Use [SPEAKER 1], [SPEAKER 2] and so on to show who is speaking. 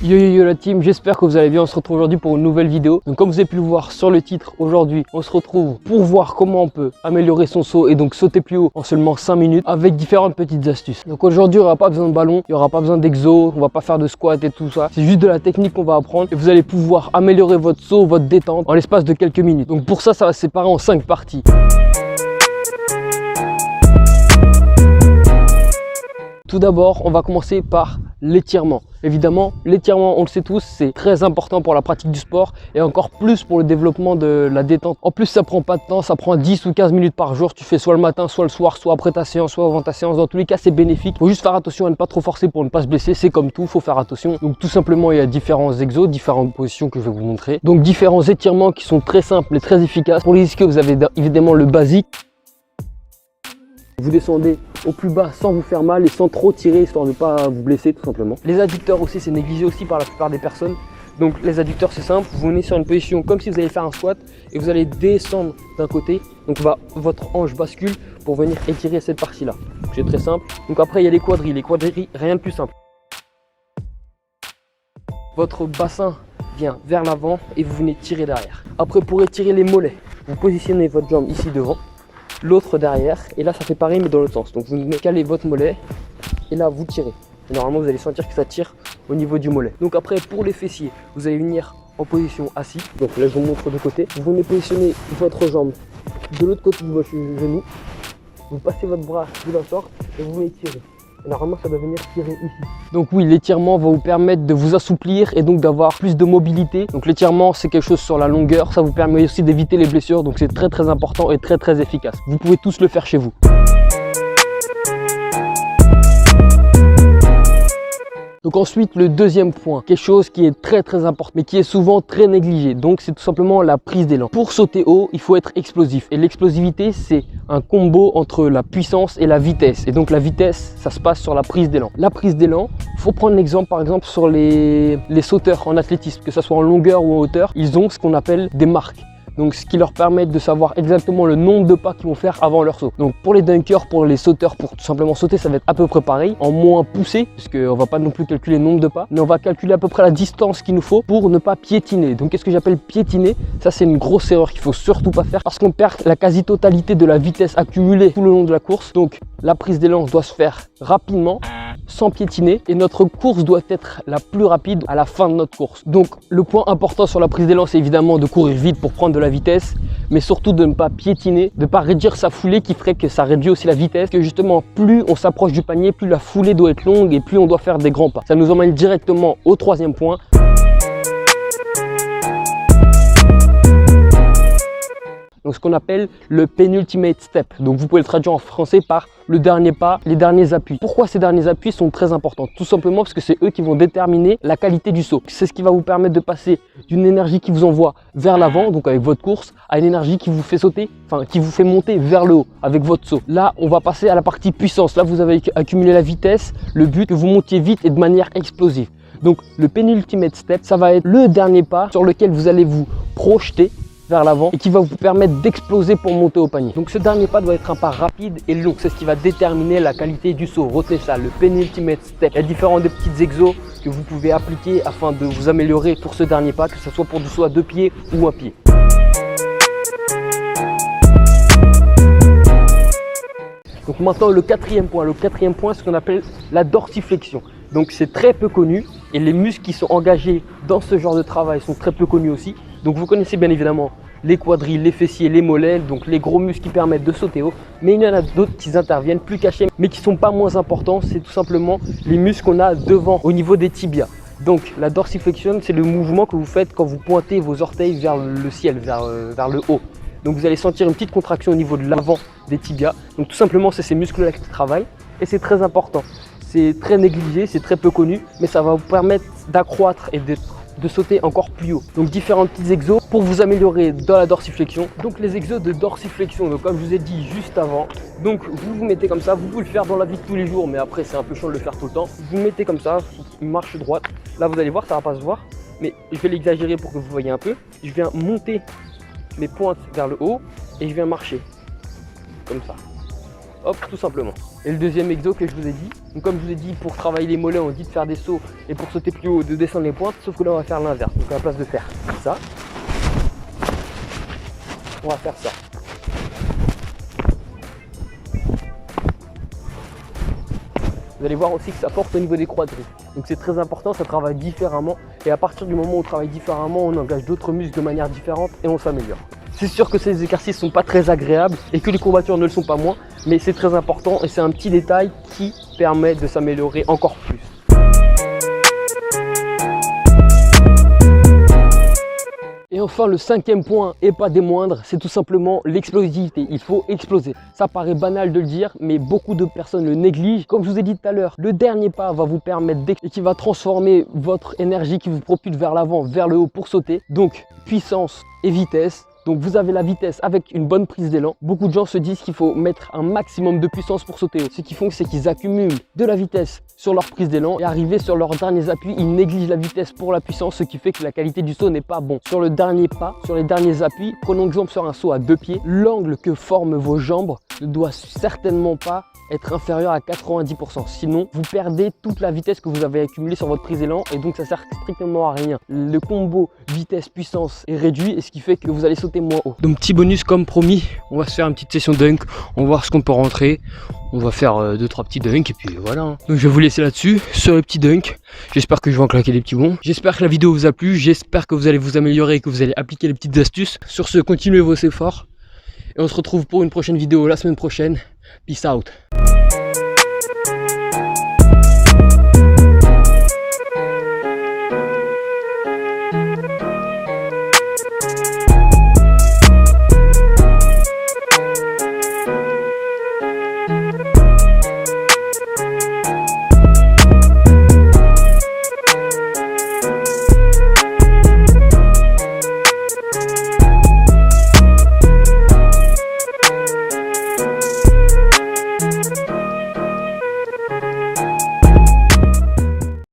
[SPEAKER 1] Yo yo yo la team, j'espère que vous allez bien. On se retrouve aujourd'hui pour une nouvelle vidéo. Donc comme vous avez pu le voir sur le titre, aujourd'hui on se retrouve pour voir comment on peut améliorer son saut et donc sauter plus haut en seulement 5 minutes avec différentes petites astuces. Donc aujourd'hui il n'y aura pas besoin de ballon, il n'y aura pas besoin d'exo, on va pas faire de squat et tout ça. C'est juste de la technique qu'on va apprendre et vous allez pouvoir améliorer votre saut, votre détente en l'espace de quelques minutes. Donc pour ça, ça va se séparer en 5 parties. Tout d'abord, on va commencer par l'étirement. Évidemment, l'étirement, on le sait tous, c'est très important pour la pratique du sport et encore plus pour le développement de la détente. En plus, ça prend pas de temps, ça prend 10 ou 15 minutes par jour. Tu fais soit le matin, soit le soir, soit après ta séance, soit avant ta séance. Dans tous les cas, c'est bénéfique. Faut juste faire attention à ne pas trop forcer pour ne pas se blesser. C'est comme tout, faut faire attention. Donc tout simplement, il y a différents exos, différentes positions que je vais vous montrer. Donc différents étirements qui sont très simples et très efficaces. Pour les ischios, vous avez évidemment le basique. Vous descendez au plus bas sans vous faire mal et sans trop tirer, histoire de ne pas vous blesser tout simplement. Les adducteurs aussi, c'est négligé aussi par la plupart des personnes. Donc les adducteurs, c'est simple, vous venez sur une position comme si vous allez faire un squat et vous allez descendre d'un côté. Donc votre hanche bascule pour venir étirer cette partie-là. C'est très simple. Donc après, il y a les quadrilles. Les quadrilles, rien de plus simple. Votre bassin vient vers l'avant et vous venez tirer derrière. Après, pour étirer les mollets, vous positionnez votre jambe ici devant, l'autre derrière, et là ça fait pareil mais dans l'autre sens. Donc vous calez votre mollet et là vous tirez. Et normalement vous allez sentir que ça tire au niveau du mollet. Donc après, pour les fessiers, vous allez venir en position assis. Donc là je vous montre de côté. Vous venez positionner votre jambe de l'autre côté de votre genou. Vous passez votre bras de la sorte et vous venez tirer. Et normalement ça doit venir tirer ici. Donc oui, l'étirement va vous permettre de vous assouplir et donc d'avoir plus de mobilité. Donc l'étirement, c'est quelque chose sur la longueur. Ça vous permet aussi d'éviter les blessures. Donc c'est très important et très efficace. Vous pouvez tous le faire chez vous. Donc ensuite, le deuxième point, quelque chose qui est très important mais qui est souvent très négligé. Donc c'est tout simplement la prise d'élan. Pour sauter haut, il faut être explosif. Et l'explosivité, c'est un combo entre la puissance et la vitesse. Et donc la vitesse, ça se passe sur la prise d'élan. La prise d'élan, il faut prendre l'exemple par exemple sur les sauteurs en athlétisme, que ce soit en longueur ou en hauteur, ils ont ce qu'on appelle des marques. Donc ce qui leur permet de savoir exactement le nombre de pas qu'ils vont faire avant leur saut. Donc pour les dunkers, pour les sauteurs, pour tout simplement sauter, ça va être à peu près pareil, en moins poussé, parce qu'on va pas non plus calculer le nombre de pas, mais on va calculer à peu près la distance qu'il nous faut pour ne pas piétiner. Donc qu'est-ce que j'appelle piétiner? Ça, c'est une grosse erreur qu'il faut surtout pas faire parce qu'on perd la quasi-totalité de la vitesse accumulée tout le long de la course. Donc la prise d'élan doit se faire rapidement, sans piétiner, et notre course doit être la plus rapide à la fin de notre course. Donc le point important sur la prise d'élan, c'est évidemment de courir vite pour prendre de la vitesse, mais surtout de ne pas piétiner, de ne pas réduire sa foulée qui ferait que ça réduit aussi la vitesse, que justement plus on s'approche du panier, plus la foulée doit être longue et plus on doit faire des grands pas. Ça nous emmène directement au troisième point. Donc ce qu'on appelle le penultimate step. Donc vous pouvez le traduire en français par le dernier pas, les derniers appuis. Pourquoi ces derniers appuis sont très importants? Tout simplement parce que c'est eux qui vont déterminer la qualité du saut. C'est ce qui va vous permettre de passer d'une énergie qui vous envoie vers l'avant, donc avec votre course, à une énergie qui vous fait sauter, enfin qui vous fait monter vers le haut avec votre saut. Là, on va passer à la partie puissance. Là, vous avez accumulé la vitesse. Le but, que vous montiez vite et de manière explosive. Donc le penultimate step, ça va être le dernier pas sur lequel vous allez vous projeter vers l'avant et qui va vous permettre d'exploser pour monter au panier. Donc ce dernier pas doit être un pas rapide et long. C'est ce qui va déterminer la qualité du saut. Retenez ça, le penultimate step. Il y a différents des petites exos que vous pouvez appliquer afin de vous améliorer pour ce dernier pas, que ce soit pour du saut à 2 pieds ou 1 pied. Donc maintenant le quatrième point. Le quatrième point, c'est ce qu'on appelle la dorsiflexion. Donc c'est très peu connu et les muscles qui sont engagés dans ce genre de travail sont très peu connus aussi. Donc vous connaissez bien évidemment les quadrilles, les fessiers, les mollets, donc les gros muscles qui permettent de sauter haut. Mais il y en a d'autres qui interviennent plus cachés mais qui ne sont pas moins importants. C'est tout simplement les muscles qu'on a devant au niveau des tibias. Donc la dorsiflexion, c'est le mouvement que vous faites quand vous pointez vos orteils vers le ciel, vers le haut. Donc vous allez sentir une petite contraction au niveau de l'avant des tibias. Donc tout simplement, c'est ces muscles-là qui travaillent et c'est très important. C'est très négligé, c'est très peu connu, mais ça va vous permettre d'accroître et de sauter encore plus haut. Donc différents petits exos pour vous améliorer dans la dorsiflexion. Donc les exos de dorsiflexion, donc comme je vous ai dit juste avant, donc vous vous mettez comme ça, vous pouvez le faire dans la vie de tous les jours, mais après c'est un peu chiant de le faire tout le temps. Vous mettez comme ça, une marche droite. Là vous allez voir, ça va pas se voir, mais je vais l'exagérer pour que vous voyez un peu. Je viens monter mes pointes vers le haut et je viens marcher comme ça. hop, tout simplement. Et le deuxième exo que je vous ai dit, donc comme je vous ai dit, pour travailler les mollets, on dit de faire des sauts, et pour sauter plus haut, de descendre les pointes, sauf que là on va faire l'inverse. Donc à la place de faire ça, on va faire ça. Vous allez voir aussi que ça porte au niveau des quadris. Donc c'est très important, ça travaille différemment. Et à partir du moment où on travaille différemment, on engage d'autres muscles de manière différente et on s'améliore. C'est sûr que ces exercices ne sont pas très agréables et que les courbatures ne le sont pas moins, mais c'est très important et c'est un petit détail qui permet de s'améliorer encore plus. Et enfin, le cinquième point, et pas des moindres, c'est tout simplement l'explosivité. Il faut exploser. Ça paraît banal de le dire, mais beaucoup de personnes le négligent. Comme je vous ai dit tout à l'heure, le dernier pas va vous permettre et qui va transformer votre énergie qui vous propulse vers l'avant, vers le haut pour sauter. Donc, puissance et vitesse. Donc vous avez la vitesse avec une bonne prise d'élan. Beaucoup de gens se disent qu'il faut mettre un maximum de puissance pour sauter. Ce qu'ils font, c'est qu'ils accumulent de la vitesse sur leur prise d'élan et arrivés sur leurs derniers appuis, ils négligent la vitesse pour la puissance, ce qui fait que la qualité du saut n'est pas bon. Sur le dernier pas, sur les derniers appuis, prenons exemple sur un saut à 2 pieds, l'angle que forment vos jambes ne doit certainement pas être inférieur à 90%. Sinon, vous perdez toute la vitesse que vous avez accumulée sur votre prise d'élan et donc ça sert strictement à rien. Le combo vitesse-puissance est réduit et ce qui fait que vous allez sauter moins haut. Donc petit bonus comme promis, on va se faire une petite session dunk, on va voir ce qu'on peut rentrer. On va faire 2-3 petits dunks et puis voilà. Donc je vais vous laisser là-dessus, sur les petits dunks. J'espère que je vais en claquer des petits bons. J'espère que la vidéo vous a plu, j'espère que vous allez vous améliorer et que vous allez appliquer les petites astuces. Sur ce, continuez vos efforts. Et on se retrouve pour une prochaine vidéo la semaine prochaine. Peace out.